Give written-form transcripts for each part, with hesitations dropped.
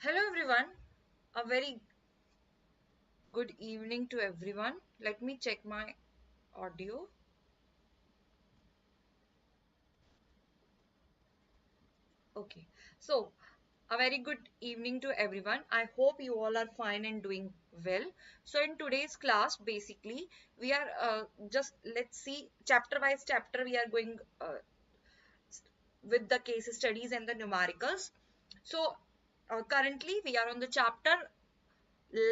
Hello everyone, a very good evening to everyone. Let me check my audio. Okay, so a very good evening to everyone. I hope you all are fine and doing well. So in today's class, basically, we are just let's see chapter wise chapter. We are going with the case studies and the numericals. So currently we are on the chapter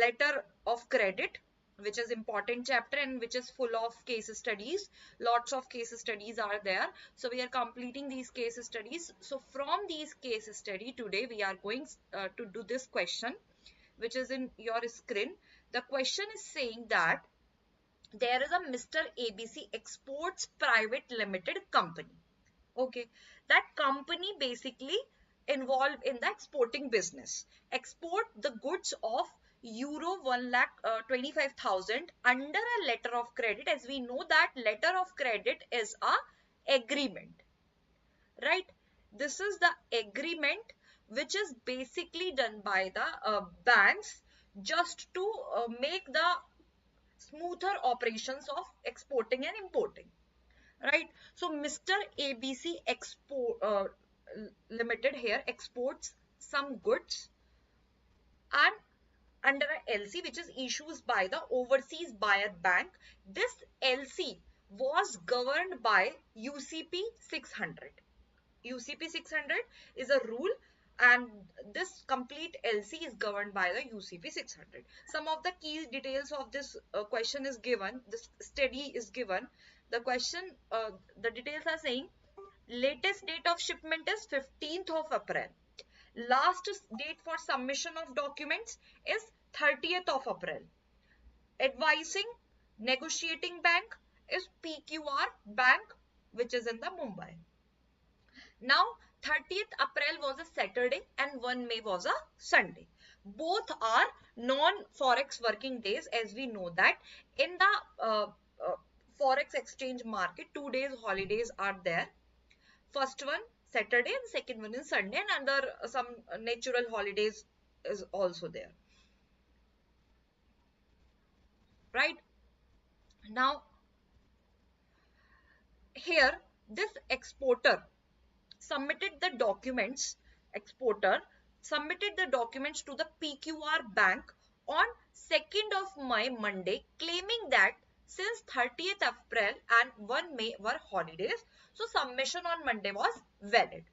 letter of credit, which is important chapter and which is full of case studies. Lots of case studies are there, so we are completing these case studies. So from these case study today we are going to do this question, which is in your screen. The question is saying that there is a Mr. ABC Exports Private Limited company. Okay, that company basically involved in the exporting business, export the goods of euro 1 lakh 25,000 under a letter of credit. As we know that letter of credit is a agreement, right? This is the agreement which is basically done by the banks just to make the smoother operations of exporting and importing, right? So Mr. ABC Export Limited here exports some goods and under a LC which is issued by the Overseas Buyer Bank. This LC was governed by UCP 600. UCP 600 is a rule, and this complete LC is governed by the UCP 600. Some of the key details of this question is given, this study is given. The question, the details are saying latest date of shipment is 15th of April. Last date for submission of documents is 30th of April. Advising negotiating bank is PQR Bank, which is in the Mumbai. Now, 30th April was a Saturday and 1 May was a Sunday. Both are non-forex working days, as we know that in the forex exchange market, 2 days holidays are there. First one Saturday and second one is Sunday, and other some natural holidays is also there, right? Now, here this exporter submitted the documents to the PQR Bank on 2nd of May, Monday, claiming that since 30th April and 1 May were holidays, so submission on Monday was valid.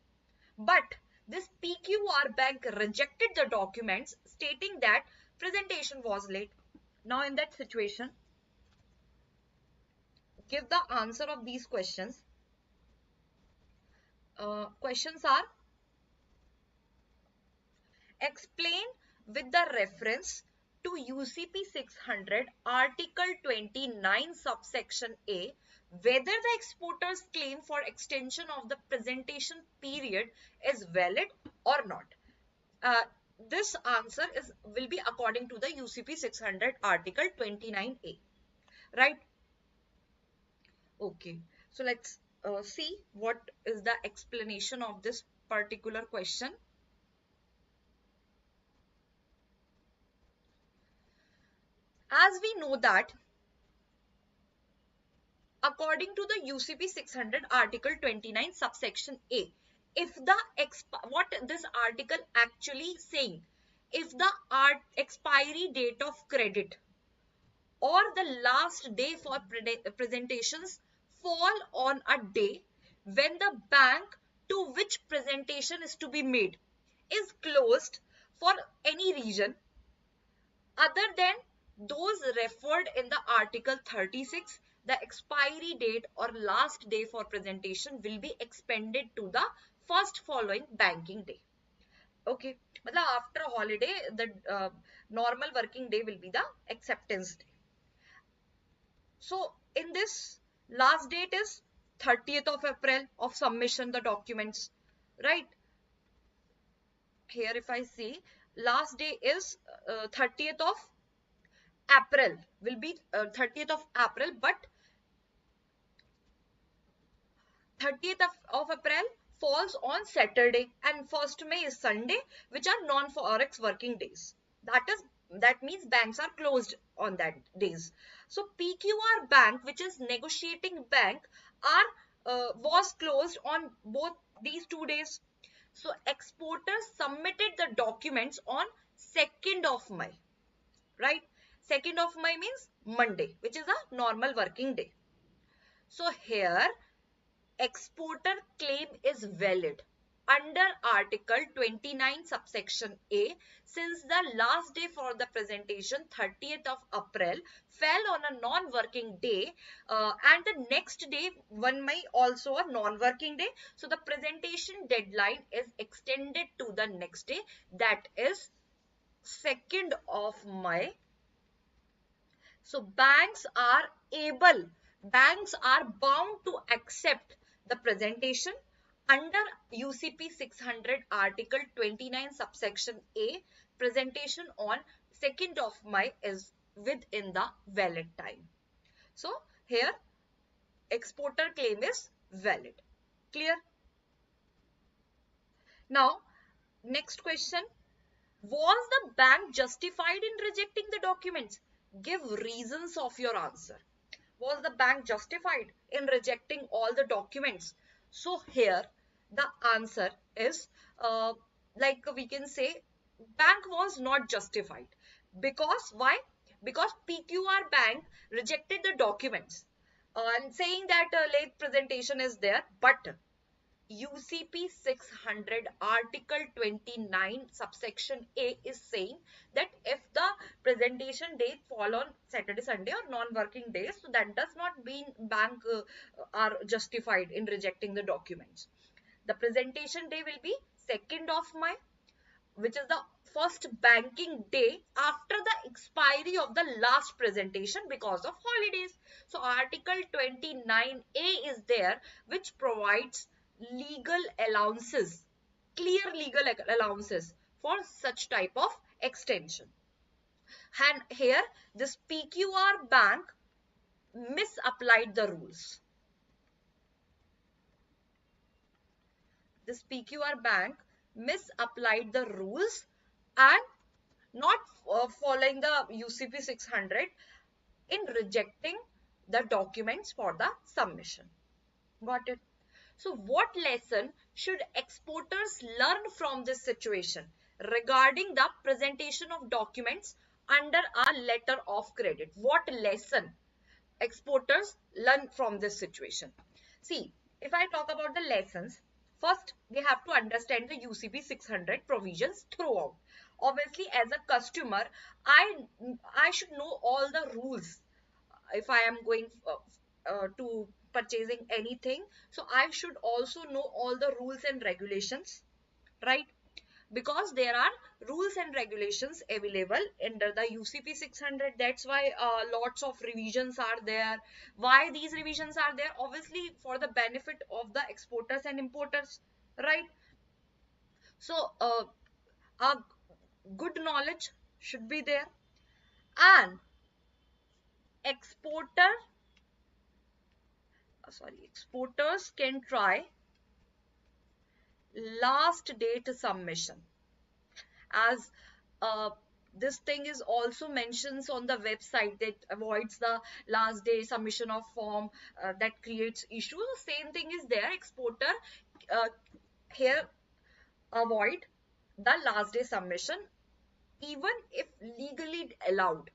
But this PQR Bank rejected the documents, stating that presentation was late. Now, in that situation, give the answer of these questions. Questions are: explain with the reference to UCP 600 Article 29 subsection A whether the exporter's claim for extension of the presentation period is valid or not. Uh, this answer will be according to the UCP 600 Article 29A, right? Okay, so let's see what is the explanation of this particular question. As we know that according to the UCP 600 Article 29 subsection A, if the what this article actually saying, if the expiry date of credit or the last day for presentations fall on a day when the bank to which presentation is to be made is closed for any reason other than those referred in the Article 36, the expiry date or last day for presentation will be expended to the first following banking day. Okay, after holiday, the normal working day will be the acceptance day. So in this, last date is 30th of April of submission the documents, right? Here if I see, last day is 30th of April, will be 30th of April, but 30th of April falls on Saturday, and 1st May is Sunday, which are non-forex working days. That means banks are closed on that days. So PQR Bank, which is negotiating bank, was closed on both these 2 days. So exporters submitted the documents on 2nd of May, right? 2nd of May means Monday, which is a normal working day. So here exporter claim is valid under Article 29 subsection A, since the last day for the presentation 30th of April fell on a non-working day, and the next day 1 May also a non-working day. So the presentation deadline is extended to the next day, that is 2nd of May. So banks are bound to accept the presentation under UCP 600 Article 29 subsection A. Presentation on 2nd of May is within the valid time. So here exporter claim is valid. Clear? Now next question. Was the bank justified in rejecting the documents? Give reasons of your answer. Was the bank justified in rejecting all the documents? So here the answer is like we can say bank was not justified. Because why? Because PQR Bank rejected the documents and saying that late presentation is there, but UCP 600 Article 29 subsection A is saying that if the presentation date fall on Saturday, Sunday or non-working days, so that does not mean bank are justified in rejecting the documents. The presentation day will be 2nd of May, which is the first banking day after the expiry of the last presentation because of holidays. So Article 29A is there, which provides legal allowances, clear legal allowances for such type of extension. And here this PQR Bank misapplied the rules. This PQR Bank misapplied the rules and not following the UCP 600 in rejecting the documents for the submission. Got it? So what lesson should exporters learn from this situation regarding the presentation of documents under a letter of credit? What lesson exporters learn from this situation? See, if I talk about the lessons, first they have to understand the UCP 600 provisions throughout. Obviously, as a customer, I should know all the rules if I am going to purchasing anything. So I should also know all the rules and regulations, right? Because there are rules and regulations available under the UCP 600. That's why lots of revisions are there. Why these revisions are there? Obviously for the benefit of the exporters and importers, right? So a good knowledge should be there, and exporters can try last date submission, as this thing is also mentions on the website that avoids the last day submission of form that creates issues. Same thing is there. Exporter here avoid the last day submission even if legally allowed.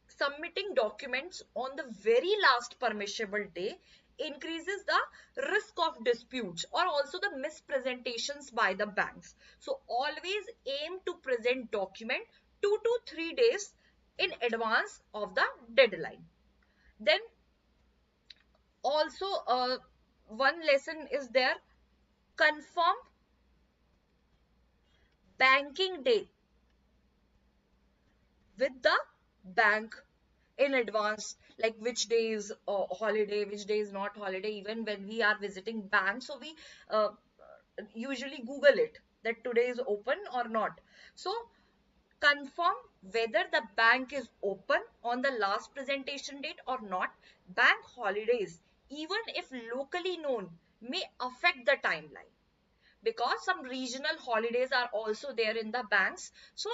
Submitting documents on the very last permissible day increases the risk of disputes or also the mispresentations by the banks. So always aim to present document 2 to 3 days in advance of the deadline. Then also one lesson is there: confirm banking day with the bank in advance, like which day is holiday, which day is not holiday. Even when we are visiting bank, so we usually Google it that today is open or not. So confirm whether the bank is open on the last presentation date or not. Bank holidays, even if locally known, may affect the timeline, because some regional holidays are also there in the banks. So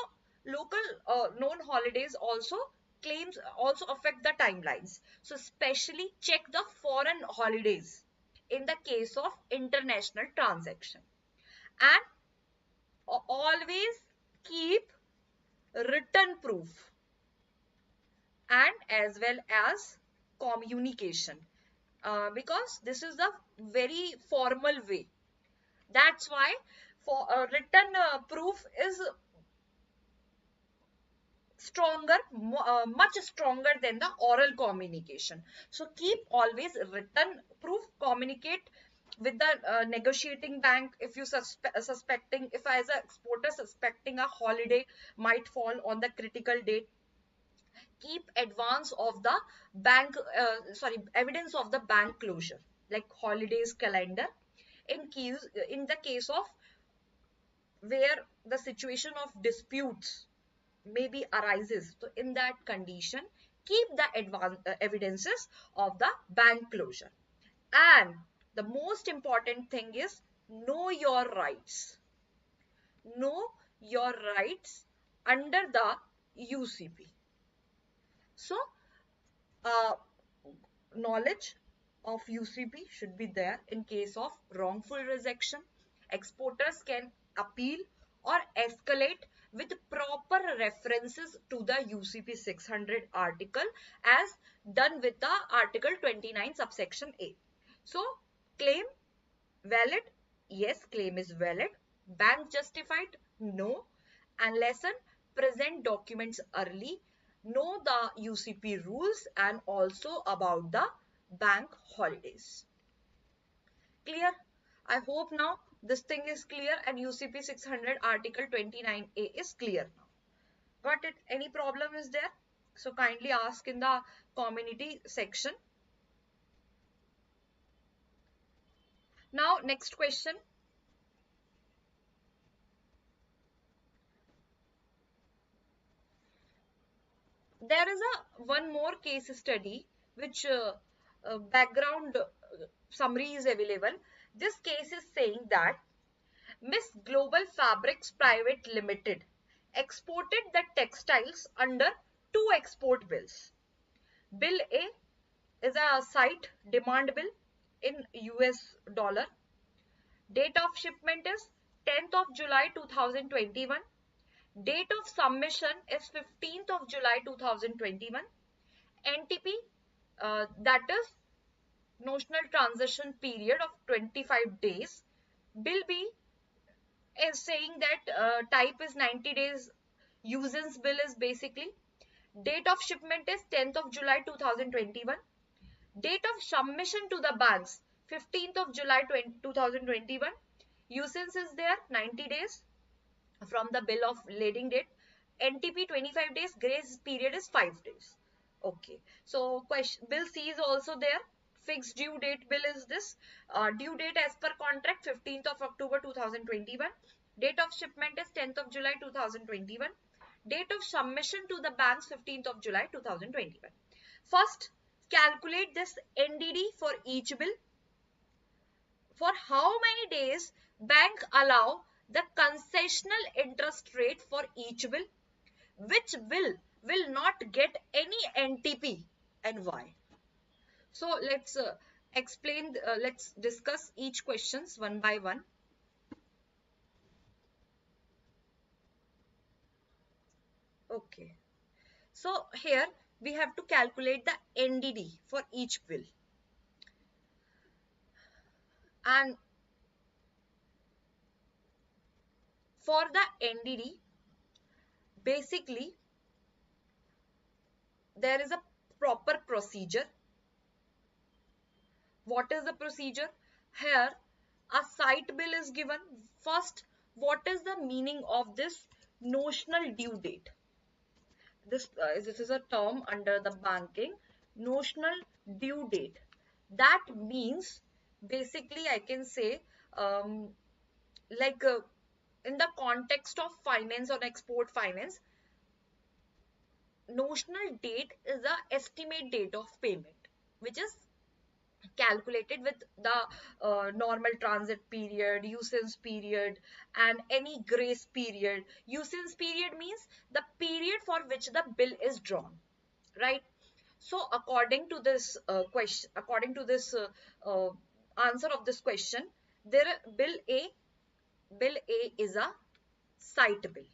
local known holidays also claims also affect the timelines. So especially check the foreign holidays in the case of international transaction. And always keep written proof and as well as communication, because this is the very formal way. That's why for written proof is stronger, much stronger than the oral communication. So keep always written proof, communicate with the negotiating bank if you suspecting, if as a exporter suspecting a holiday might fall on the critical date. Keep advance of the bank evidence of the bank closure, like holidays calendar, in the case of where the situation of disputes maybe arises. So in that condition, keep the evidences of the bank closure. And the most important thing is know your rights. Know your rights under the UCP. So uh, knowledge of UCP should be there. In case of wrongful rejection, exporters can appeal or escalate with proper references to the UCP 600 article as done with the article 29 subsection A. So claim valid? Yes, claim is valid. Bank justified? No. Unless and present documents early, know the UCP rules and also about the bank holidays. Clear? I hope now this thing is clear and UCP 600 article 29A is clear now. Got it? Any problem is there? So kindly ask in the community section. Now next question. There is a one more case study which background summary is available. This case is saying that Miss Global Fabrics Private Limited exported the textiles under two export bills. Bill A is a site demand bill in US dollar. Date of shipment is 10th of July 2021. Date of submission is 15th of July 2021. NTP, that is notional transition period of 25 days. Bill B is saying that type is 90 days. Usance bill is basically. Date of shipment is 10th of July 2021. Date of submission to the banks 15th of July 2021. Usance is there 90 days from the bill of lading date. NTP 25 days, grace period is 5 days. Okay, so question bill C is also there. Fixed due date bill is this. Due date as per contract 15th of October 2021. Date of shipment is 10th of July 2021. Date of submission to the banks 15th of July 2021. First, calculate this NDD for each bill. For how many days bank allow the concessional interest rate for each bill? Which bill will not get any NTP and why? So let's let's discuss each questions one by one. Okay. So here we have to calculate the NDD for each bill. And for the NDD, basically there is a proper procedure. What is the procedure? Here a site bill is given. First, what is the meaning of this notional due date? This is a term under the banking, notional due date. That means basically I can say like in the context of finance or export finance, notional date is the estimate date of payment, which is calculated with the normal transit period, usance period, and any grace period. Usance period means the period for which the bill is drawn, right? So according to this question, according to this answer of this question, there bill A is a sight bill,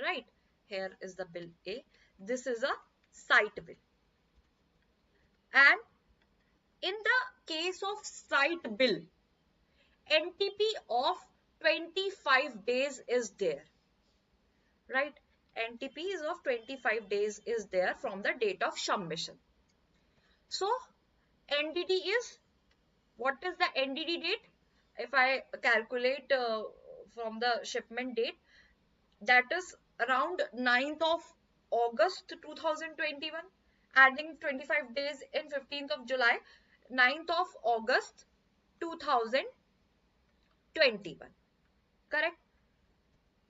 right? Here is the bill A. This is a sight bill, and in the case of sight bill, NTP of 25 days is there, right? NTP is of 25 days is there from the date of submission. So NDD is, what is the NDD date? If I calculate from the shipment date, that is around 9th of August 2021, adding 25 days in 15th of July, 9th of August 2021, correct?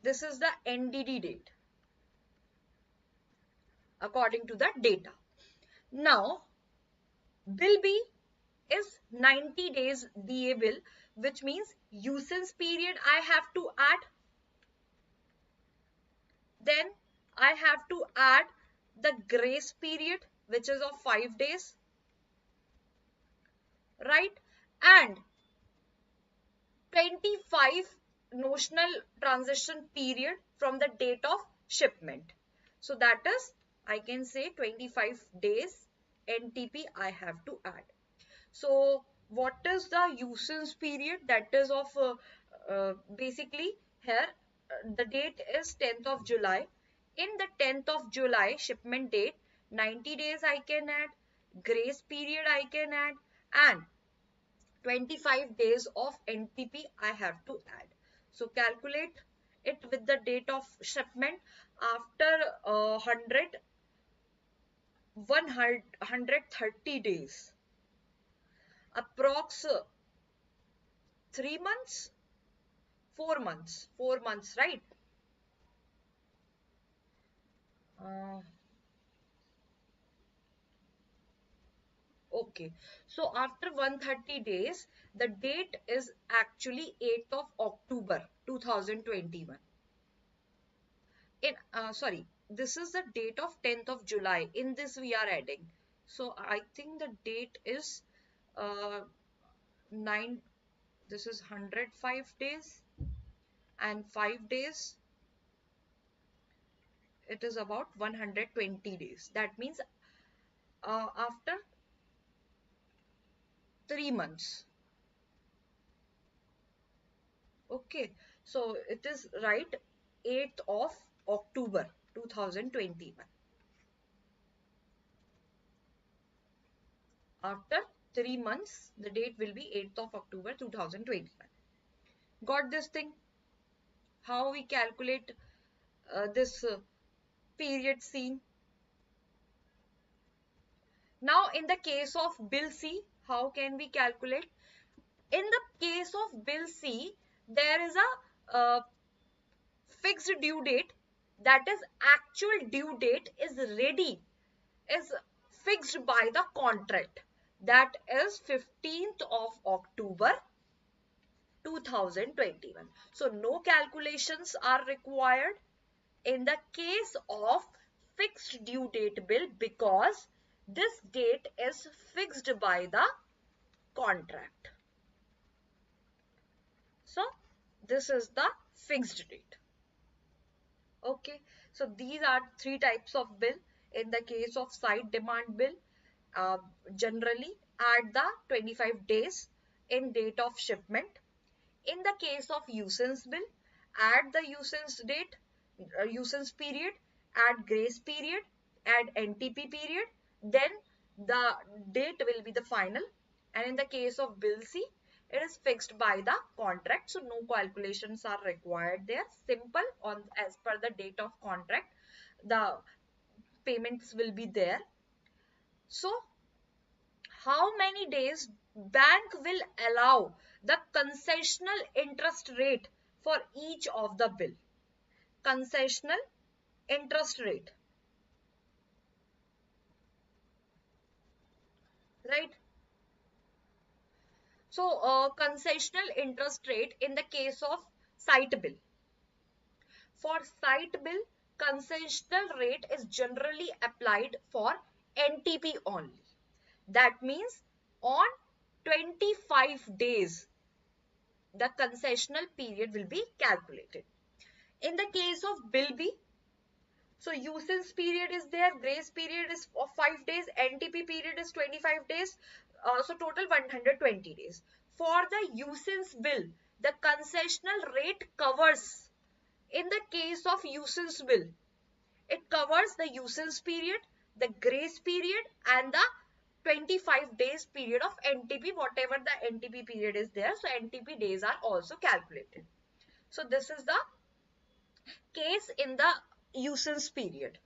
This is the NDD date according to the data. Now, bill B is 90 days DA bill, which means usance period I have to add. Then I have to add the grace period, which is of 5 days, right? And 25 notional transition period from the date of shipment. So that is, I can say 25 days NTP I have to add. So what is the usance period? That is of basically here the date is 10th of July. In the 10th of July shipment date, 90 days I can add, grace period I can add, and 25 days of NTP I have to add. So calculate it with the date of shipment after 130 days. Approx 3 months, 4 months, right? Okay, so after 130 days, the date is actually 8th of October 2021. Sorry, this is the date of 10th of July. In this we are adding. So I think the date is 9, this is 105 days and 5 days. It is about 120 days. That means after 3 months. Okay, so it is right, 8th of October 2021. After 3 months, the date will be 8th of October 2021. Got this thing? How we calculate this period seen? Now, in the case of bill C, how can we calculate? In the case of bill C, there is a fixed due date, that is actual due date is ready, is fixed by the contract, that is 15th of October 2021. So no calculations are required in the case of fixed due date bill because this date is fixed by the contract. So this is the fixed date. Okay, so these are 3 types of bill. In the case of side demand bill, generally add the 25 days in date of shipment. In the case of usance bill, add the usance date, usance period, add grace period, add NTP period, then the date will be the final. And in the case of bill C, it is fixed by the contract, so no calculations are required there. Simple, on as per the date of contract, the payments will be there. So how many days bank will allow the concessional interest rate for each of the bill? Concessional interest rate, right? So, concessional interest rate in the case of site bill. For site bill, concessional rate is generally applied for NTP only. That means on 25 days, the concessional period will be calculated. In the case of bill B, so usance period is there, grace period is of 5 days, NTP period is 25 days, so total 120 days. For the usance bill, the concessional rate covers, in the case of usance bill, it covers the usance period, the grace period and the 25 days period of NTP, whatever the NTP period is there. So NTP days are also calculated. So this is the case in the usance period.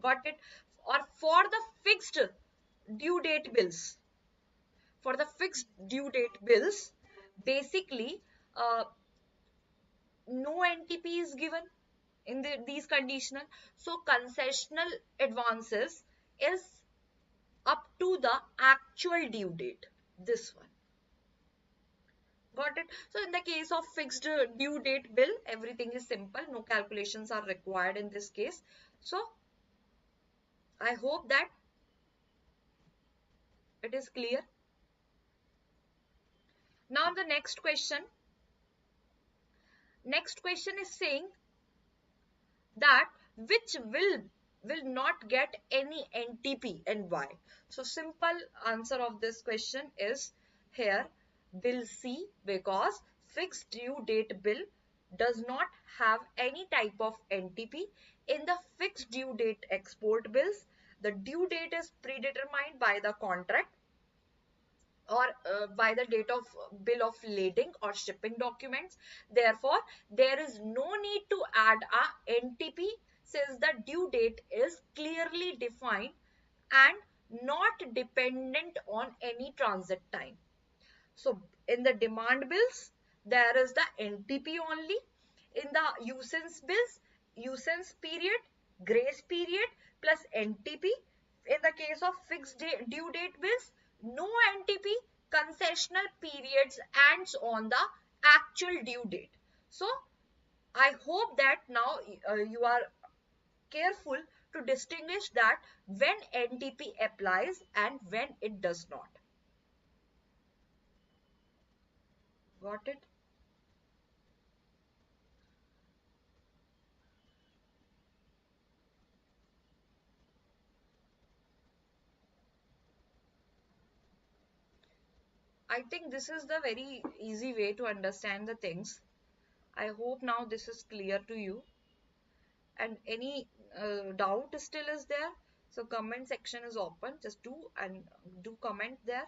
Got it? Or for the fixed due date bills. For the fixed due date bills, basically no NTP is given in these conditional. So concessional advances is up to the actual due date. This one. Got it? So in the case of fixed due date bill, everything is simple. No calculations are required in this case. So I hope that it is clear. Now the next question. Next question is saying that which will not get any NTP and why. So simple answer of this question is here bill C, because fixed due date bill does not have any type of NTP. In the fixed due date export bills, the due date is predetermined by the contract or by the date of bill of lading or shipping documents. Therefore, there is no need to add a NTP since the due date is clearly defined and not dependent on any transit time. So in the demand bills, there is the NTP only. In the usance bills, usance period, grace period plus NTP. In the case of fixed due date bills, no NTP, concessional periods ends on the actual due date. So I hope that now you are careful to distinguish that when NTP applies and when it does not. Got it? I think this is the very easy way to understand the things. I hope now this is clear to you. And any doubt still is there, so comment section is open. Just do comment there.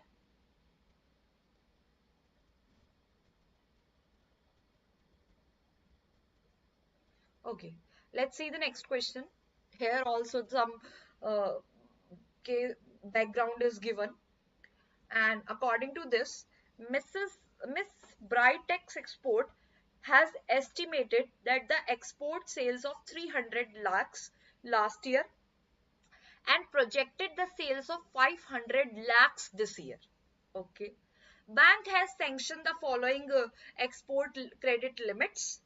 Okay, let's see the next question. Here also some uh, background is given, and according to this, Miss Brightex Export has estimated that the export sales of 300 lakhs last year and projected the sales of 500 lakhs this year. Okay. Bank has sanctioned the following export credit limits,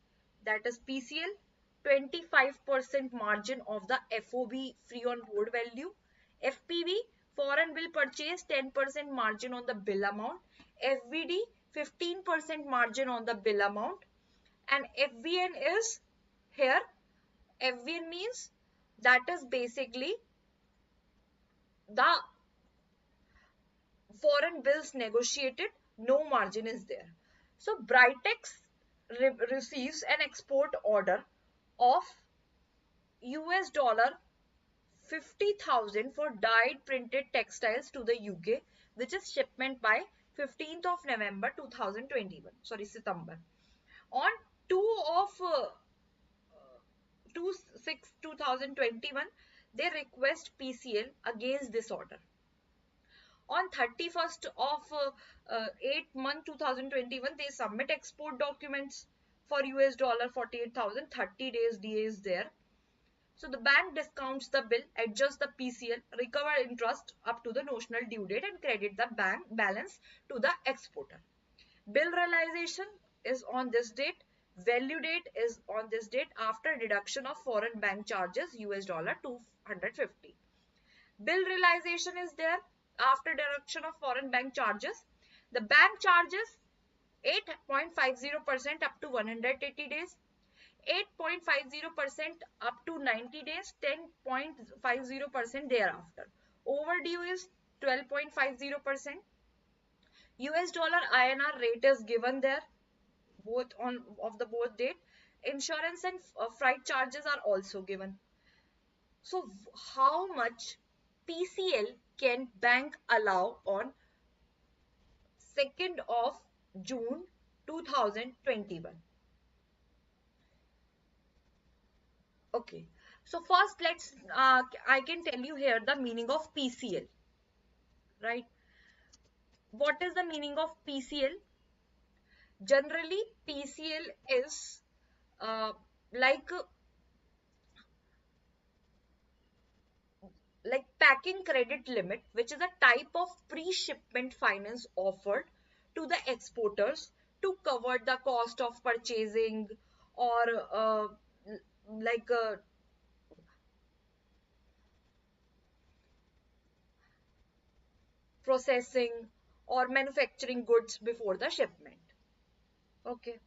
that is PCL, 25% margin of the FOB free on board value, FPV, foreign bill purchase, 10% margin on the bill amount, FBD, 15% margin on the bill amount, and FBN is here. FBN means that is basically the foreign bills negotiated, no margin is there. So Brightex receives an export order of US dollar 50,000 for dyed printed textiles to the UK, which is shipment by 15th of November 2021. Sorry, September. On 2 of 2/6/2021, they request PCL against this order. On 31st of 8th month 2021, they submit export documents for US dollar 48,000, 30 days DA is there. So the bank discounts the bill, adjusts the PCL, recover interest up to the notional due date and credit the bank balance to the exporter. Bill realization is on this date. Value date is on this date after deduction of foreign bank charges US dollar 250. Bill realization is there after deduction of foreign bank charges. The bank charges 8.50% up to 180 days, 8.50% up to 90 days, 10.50% thereafter. Overdue is 12.50%. US dollar INR rate is given there, both on of the both date. Insurance and freight charges are also given. So how much PCL can bank allow on 2nd of June 2021? Okay, so first let's I can tell you here the meaning of PCL, right? What is the meaning of PCL? Generally, PCL is uh, like packing credit limit, which is a type of pre-shipment finance offered to the exporters to cover the cost of purchasing or like processing or manufacturing goods before the shipment. Okay,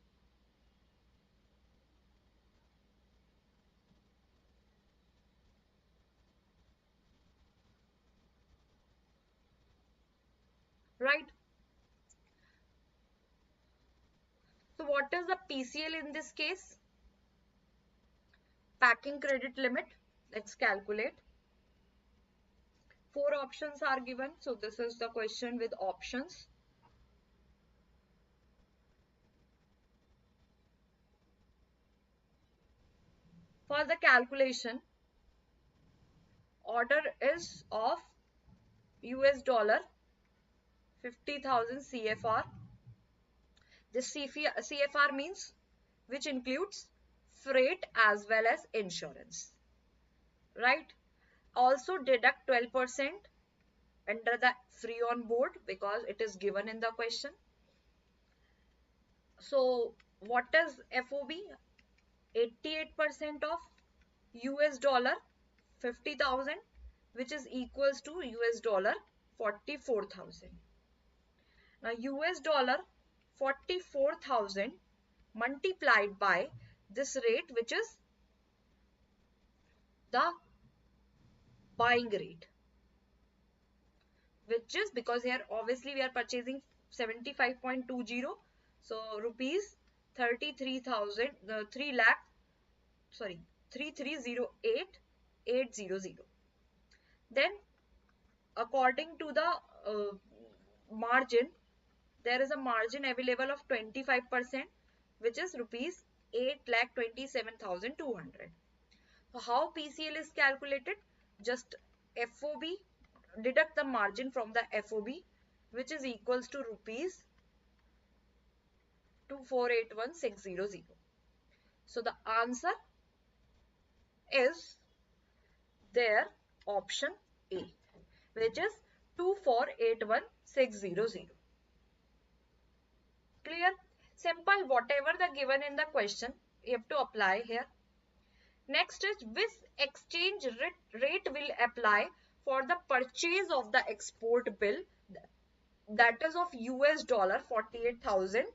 right. So what is the PCL in this case? Packing credit limit. Let's calculate. Four options are given. So this is the question with options. For the calculation, order is of US dollar 50,000 CFR. This CFR means which includes freight as well as insurance, right? Also deduct 12% under the free on board because it is given in the question. So what is FOB? 88% of US dollar 50,000, which is equals to US dollar 44,000. Now US dollar 44,000 multiplied by this rate, which is the buying rate, which is because here obviously we are purchasing 75.20, so rupees 33,000, 3 lakh, sorry, 3308,800. Then according to the margin, there is a margin available of 25%, which is rupees 8,27,200. So how PCL is calculated? Just FOB, deduct the margin from the FOB, which is equals to rupees 2481600. So the answer is there, option A, which is 2481600. Clear? Simple. Whatever the given in the question, you have to apply here. Next is which exchange rate will apply for the purchase of the export bill, that is of US dollar 48,000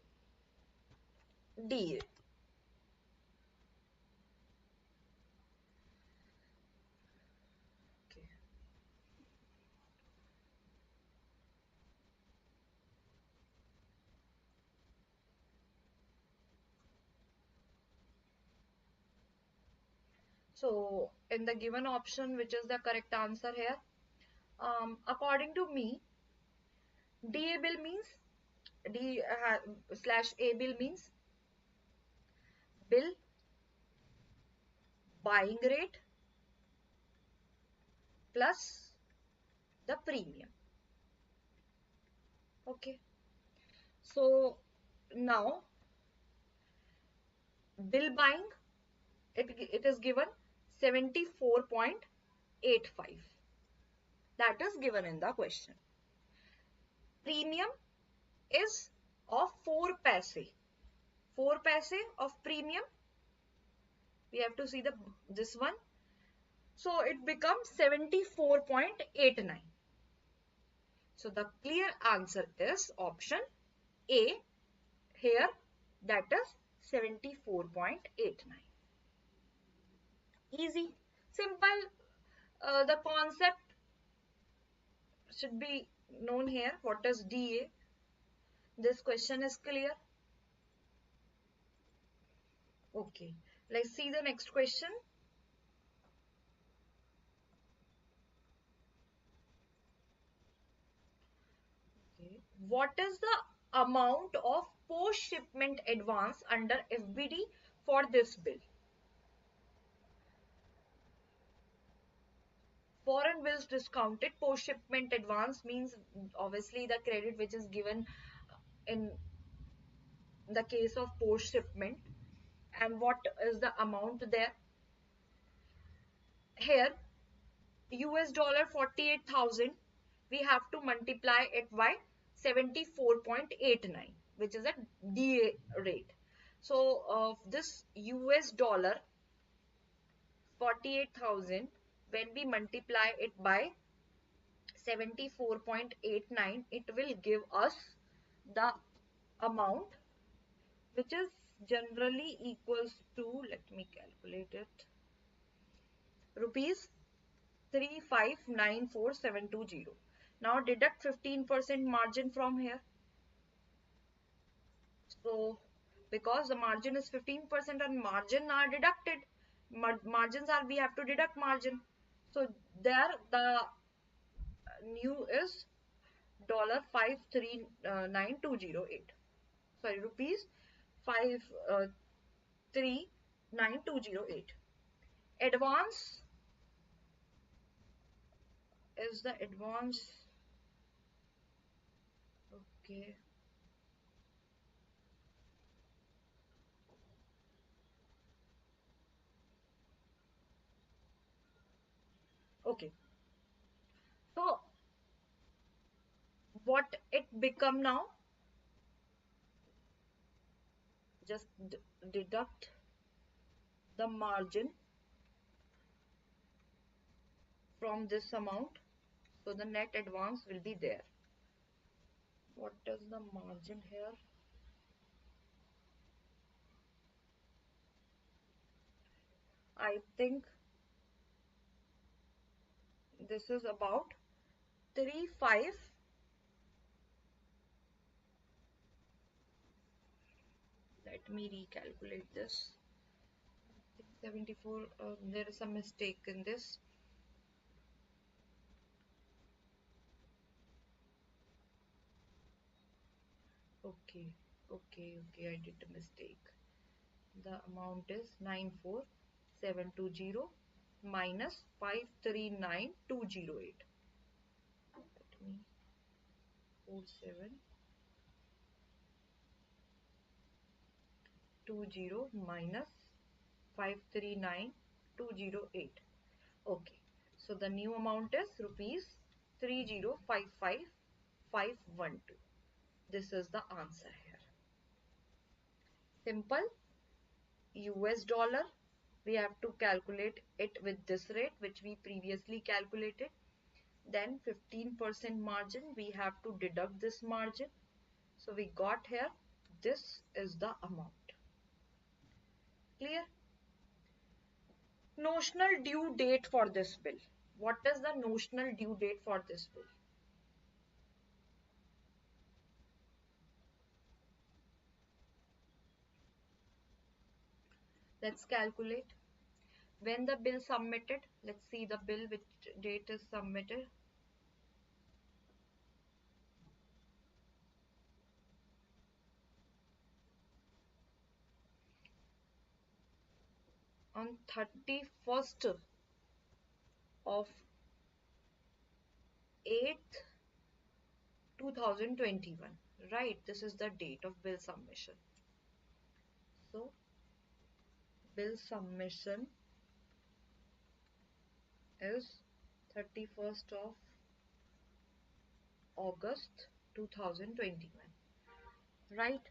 DA. Okay. So in the given option, which is the correct answer here? According to me, DA bill means D slash A bill means bill buying rate plus the premium. Okay. So now bill buying, it is given 74.85. That is given in the question. Premium is of 4 paise. 4 paise of premium. We have to see this one. So it becomes 74.89. So the clear answer is option A here, that is 74.89. Easy, simple. The concept should be known here. What is DA? This question is clear. Okay, let's see the next question. Okay. What is the amount of post shipment advance under FBD for this bill? Foreign bills discounted. Post shipment advance means obviously the credit which is given in the case of post shipment. And what is the amount there? Here, US dollar 48,000, we have to multiply it by 74.89, which is a DA rate. So this US dollar 48,000, when we multiply it by 74.89, it will give us the amount which is generally equals to, let me calculate it, rupees 3594720. Now deduct 15% margin from here. So because the margin is 15% and margin are deducted, margins are, we have to deduct margin. So there the new is $539,208. Sorry, rupees 539,208. Advance is the advance. Okay. Okay. So what it become now? Just deduct the margin from this amount. So the net advance will be there. What is the margin here? I think this is about 35. Let me recalculate this. 74. There is a mistake in this. Okay, I did a mistake. The amount is 94720 minus 539,208. Let me 4720 minus 539,208. Okay, so the new amount is rupees 3055512. This is the answer here. Simple. US dollar, we have to calculate it with this rate which we previously calculated. Then 15% margin, we have to deduct this margin. So we got here, this is the amount. Clear? Notional due date for this bill. What is the notional due date for this bill? Let's calculate. When the bill submitted, let's see the bill which date is submitted. On 31st of 8th 2021, right? This is the date of bill submission. So bill submission is 31st of August 2021. right?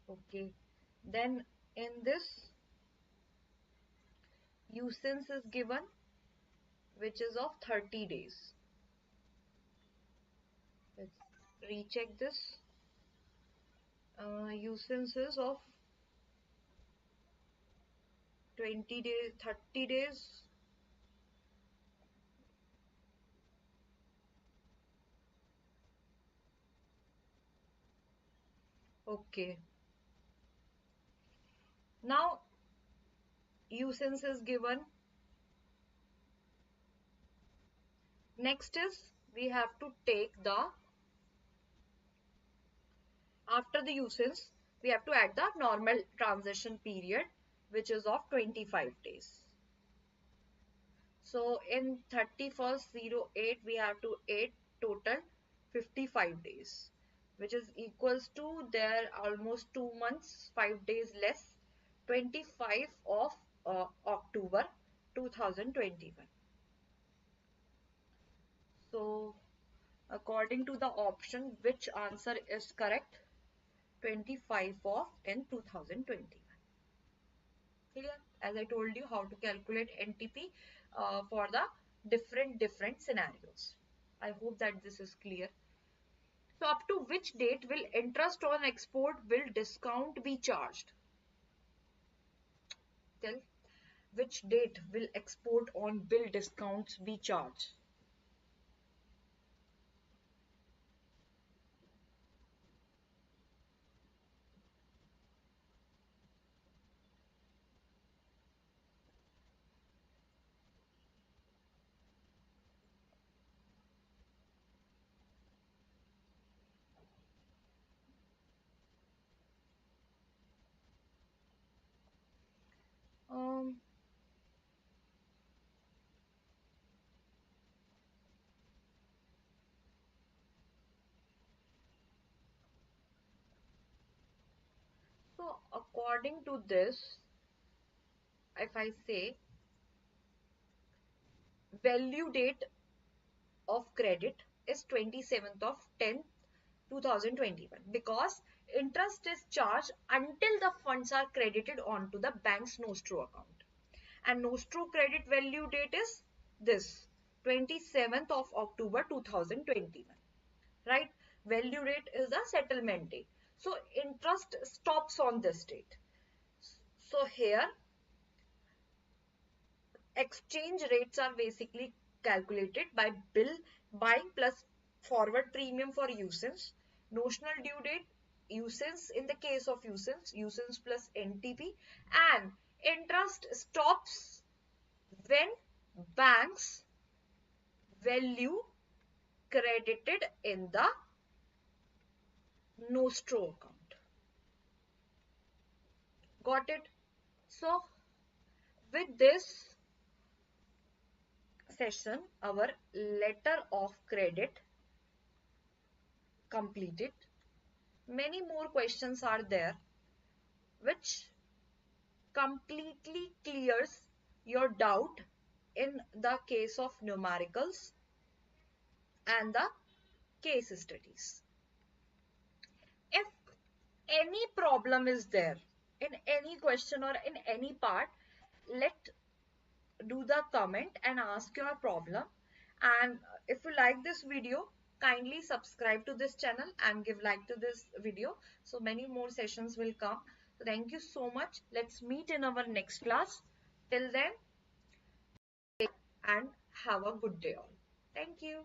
Okay. Then in this, usance is given, which is of 30 days. Let's recheck this. Usance is of 20 days, 30 days. Okay. Now, usance is given. Next is we have to take the, after the usance, we have to add the normal transition period, which is of 25 days. So in 31st08, we have to add total 55 days, which is equals to their almost 2 months, 5 days less, 25 of October 2021. So according to the option, which answer is correct? 25 of in 2021. Clear? As I told you how to calculate NTP for the different scenarios. I hope that this is clear. So up to which date will interest on export bill discount be charged? Tell, which date will export on bill discounts be charged? Um, so according to this, if I say value date of credit is 27th of 10th 2021, because interest is charged until the funds are credited onto the bank's nostro account, and nostro credit value date is this 27th of October 2021, right? Value date is the settlement date, so interest stops on this date. So here exchange rates are basically calculated by bill buying plus forward premium for usance, notional due date, usance in the case of usance plus NTP, and interest stops when bank's value credited in the nostro account. Got it? So with this session, our letter of credit completed. Many more questions are there which completely clears your doubt in the case of numericals and the case studies. If any problem is there in any question or in any part, let do the comment and ask your problem. And if you like this video, kindly subscribe to this channel and give like to this video, so many more sessions will come. So thank you so much. Let's meet in our next class. Till then, and have a good day all. Thank you.